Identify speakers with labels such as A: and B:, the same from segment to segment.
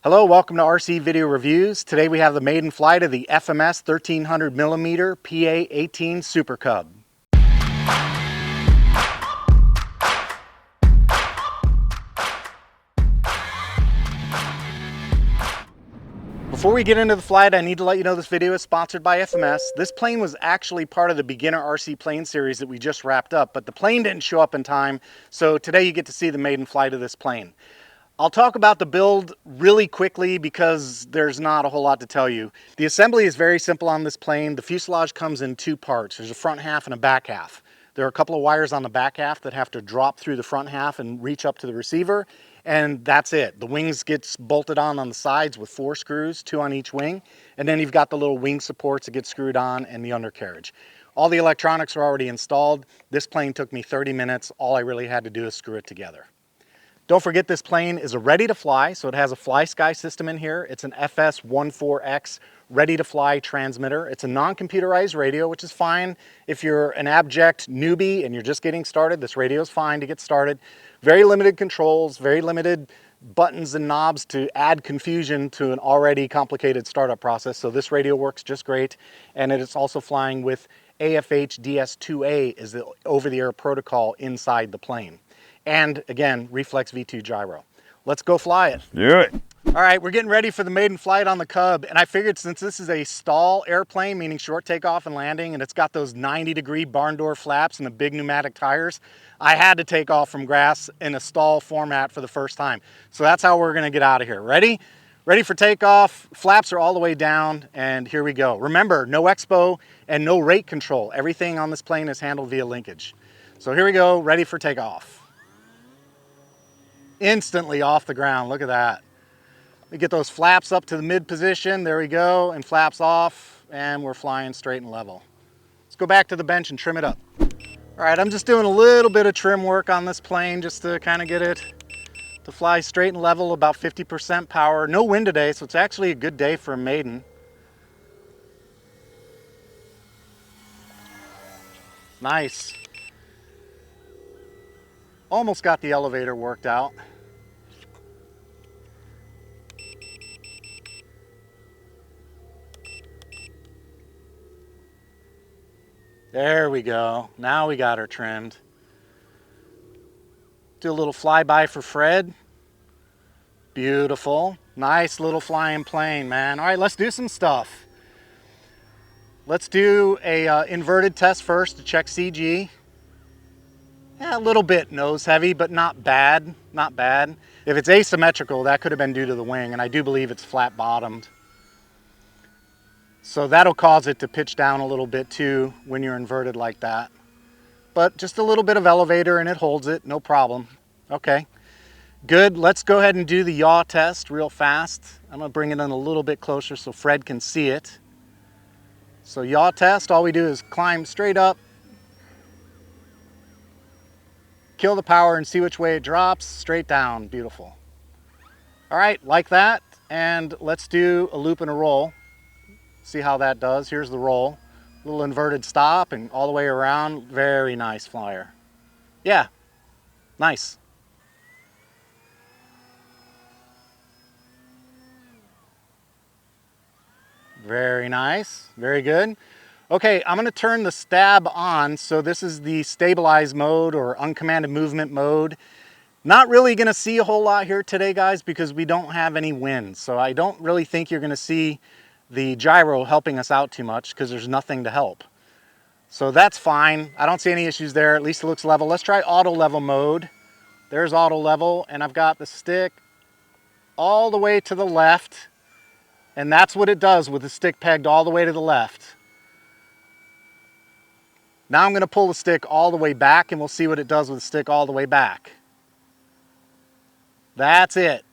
A: Hello, welcome to RC Video Reviews. Today we have the maiden flight of the FMS 1300mm PA-18 Super Cub. Before we get into the flight, I need to let you know this video is sponsored by FMS. This plane was actually part of the beginner RC plane series that we just wrapped up, but the plane didn't show up in time, so today you get to see the maiden flight of this plane. I'll talk about the build really quickly because there's not a whole lot to tell you. The assembly is very simple on this plane. The fuselage comes in two parts. There's a front half and a back half. There are a couple of wires on the back half that have to drop through the front half and reach up to the receiver, and that's it. The wings gets bolted on the sides with 4 screws, 2 on each wing, and then you've got the little wing supports that get screwed on and the undercarriage. All the electronics are already installed. This plane took me 30 minutes. All I really had to do is screw it together. Don't forget, this plane is a ready to fly, so it has a FlySky system in here. It's an FS14X ready to fly transmitter. It's a non-computerized radio, which is fine if you're an abject newbie and you're just getting started. This radio is fine to get started. Very limited controls, very limited buttons and knobs to add confusion to an already complicated startup process. So this radio works just great, and it is also flying with AFH DS2A is the over-the-air protocol inside the plane. And again, Reflex V2 gyro. Let's go fly it.
B: Do it.
A: All right, we're getting ready for the maiden flight on the Cub, and I figured since this is a stall airplane, meaning short takeoff and landing, and it's got those 90-degree barn door flaps and the big pneumatic tires, I had to take off from grass in a stall format for the first time. So that's how we're gonna get out of here. Ready? Ready for takeoff. Flaps are all the way down, and here we go. Remember, no expo and no rate control. Everything on this plane is handled via linkage. So here we go, ready for takeoff. Instantly off the ground, look at that. We get those flaps up to the mid position, there we go, and flaps off, and we're flying straight and level. Let's go back to the bench and trim it up. All right, I'm just doing a little bit of trim work on this plane just to kind of get it to fly straight and level, about 50% power. No wind today, so it's actually a good day for a maiden. Nice. Almost got the elevator worked out. There we go. Now we got her trimmed. Do a little flyby for Fred. Beautiful. Nice little flying plane, man. All right, let's do some stuff. Let's do a inverted test first to check CG. Yeah, a little bit nose heavy, but not bad, not bad. If it's asymmetrical, that could have been due to the wing, and I do believe it's flat bottomed. So that'll cause it to pitch down a little bit too when you're inverted like that. But just a little bit of elevator and it holds it, no problem. Okay, good. Let's go ahead and do the yaw test real fast. I'm gonna bring it in a little bit closer so Fred can see it. So yaw test, all we do is climb straight up, kill the power and see which way it drops, straight down, beautiful. All right, like that, and let's do a loop and a roll. See how that does. Here's the roll. Little inverted stop and all the way around. Very nice flyer. Yeah, nice. Very nice, very good. Okay, I'm gonna turn the stab on. So this is the stabilized mode or uncommanded movement mode. Not really gonna see a whole lot here today, guys, because we don't have any wind. So I don't really think you're gonna see the gyro helping us out too much because there's nothing to help. So that's fine. I don't see any issues there. At least it looks level. Let's try auto level mode. There's auto level, and I've got the stick all the way to the left, and that's what it does with the stick pegged all the way to the left. Now I'm going to pull the stick all the way back, and we'll see what it does with the stick all the way back. That's it.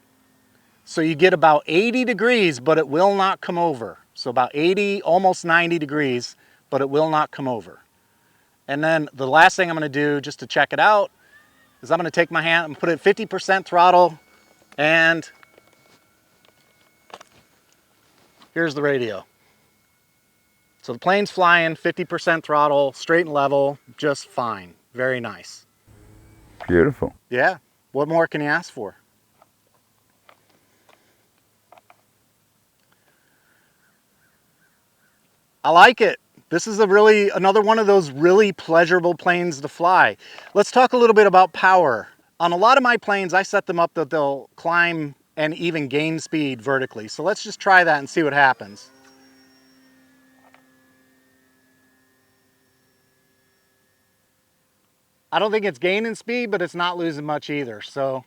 A: So you get about 80 degrees, but it will not come over. So about 80, almost 90 degrees, but it will not come over. And then the last thing I'm going to do just to check it out is I'm going to take my hand and put it 50% throttle, and here's the radio. So the plane's flying 50% throttle, straight and level, just fine. Very nice.
B: Beautiful.
A: Yeah. What more can you ask for? I like it. This is another one of those really pleasurable planes to fly. Let's talk a little bit about power. On a lot of my planes, I set them up that they'll climb and even gain speed vertically. So let's just try that and see what happens. I don't think it's gaining speed, but it's not losing much either. So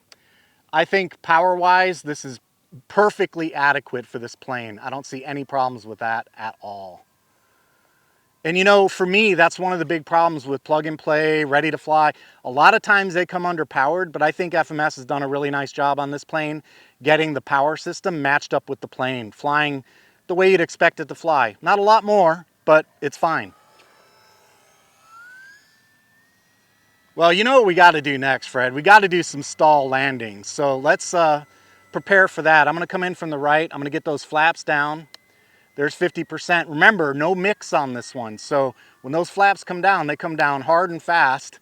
A: I think power-wise, this is perfectly adequate for this plane. I don't see any problems with that at all. And you know, for me, that's one of the big problems with plug and play, ready to fly. A lot of times they come underpowered, but I think FMS has done a really nice job on this plane, getting the power system matched up with the plane, flying the way you'd expect it to fly. Not a lot more, but it's fine. Well, you know what we got to do next, Fred? We got to do some stall landings. So let's prepare for that. I'm going to come in from the right. I'm going to get those flaps down. There's 50%. Remember, no mix on this one. So when those flaps come down, they come down hard and fast,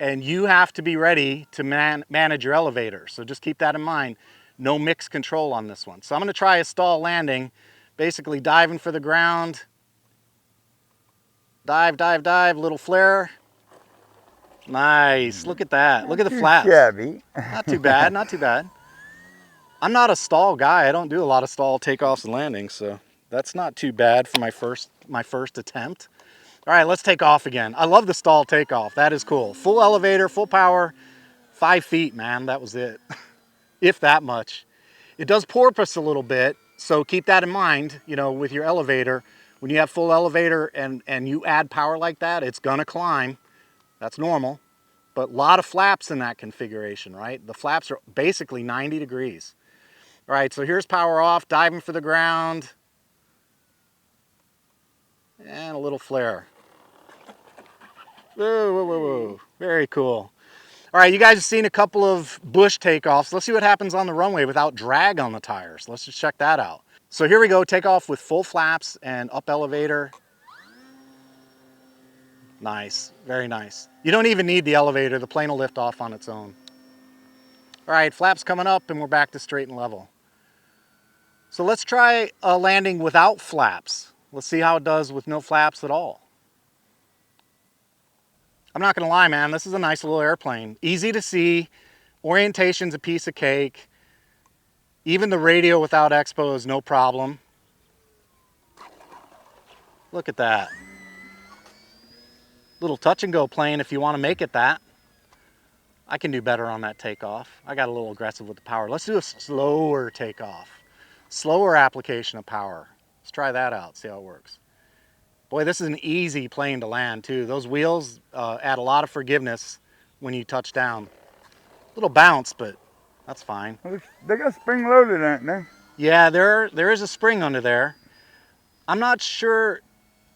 A: and you have to be ready to manage your elevator. So just keep that in mind. No mix control on this one. So I'm going to try a stall landing, basically diving for the ground. Dive, dive, dive, little flare. Nice. Look at that. Look at the flaps.
B: Shabby.
A: Not too bad, not too bad. I'm not a stall guy. I don't do a lot of stall takeoffs and landings, so that's not too bad for my first attempt. All right, let's take off again. I love the stall takeoff. That is cool. Full elevator, full power, 5 feet, man. That was it, if that much. It does porpoise a little bit, so keep that in mind. You know, with your elevator, when you have full elevator and you add power like that, it's gonna climb. That's normal. But a lot of flaps in that configuration, right? The flaps are basically 90 degrees. All right, so here's power off, diving for the ground. And a little flare. Whoa, whoa, whoa, whoa. Very cool. All right, you guys have seen a couple of bush takeoffs. Let's see what happens on the runway without drag on the tires. Let's just check that out. So here we go, take off with full flaps and up elevator. Nice, very nice. You don't even need the elevator. The plane will lift off on its own. All right, flaps coming up and we're back to straight and level. So let's try a landing without flaps. Let's see how it does with no flaps at all. I'm not gonna lie, man, this is a nice little airplane. Easy to see, orientation's a piece of cake. Even the radio without expo is no problem. Look at that. Little touch and go plane if you wanna make it that. I can do better on that takeoff. I got a little aggressive with the power. Let's do a slower takeoff. Slower application of power. Let's try that out, see how it works. Boy, this is an easy plane to land too. Those wheels add a lot of forgiveness when you touch down. Little bounce, but that's fine.
B: They got spring loaded, aren't they?
A: Yeah, there is a spring under there. I'm not sure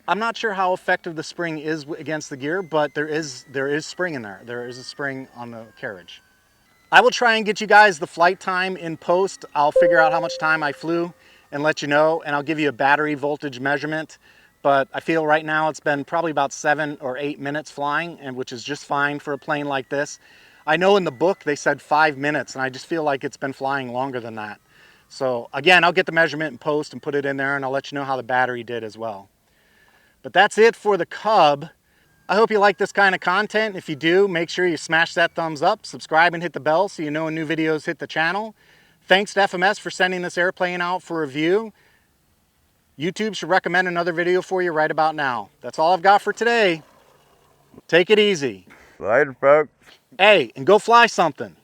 A: how effective the spring is against the gear, but there is spring in there. There is a spring on the carriage. I will try and get you guys the flight time in post. I'll figure out how much time I flew and let you know, and I'll give you a battery voltage measurement. But I feel right now it's been probably about 7 or 8 minutes flying, and which is just fine for a plane like this. I know in the book they said 5 minutes, and I just feel like it's been flying longer than that. So again, I'll get the measurement in post and put it in there, and I'll let you know how the battery did as well. But that's it for the Cub. I hope you like this kind of content. If you do, make sure you smash that thumbs up, subscribe and hit the bell so you know when new videos hit the channel. Thanks to FMS for sending this airplane out for review. YouTube should recommend another video for you right about now. That's all I've got for today. Take it easy.
B: Later, folks.
A: Hey, and go fly something.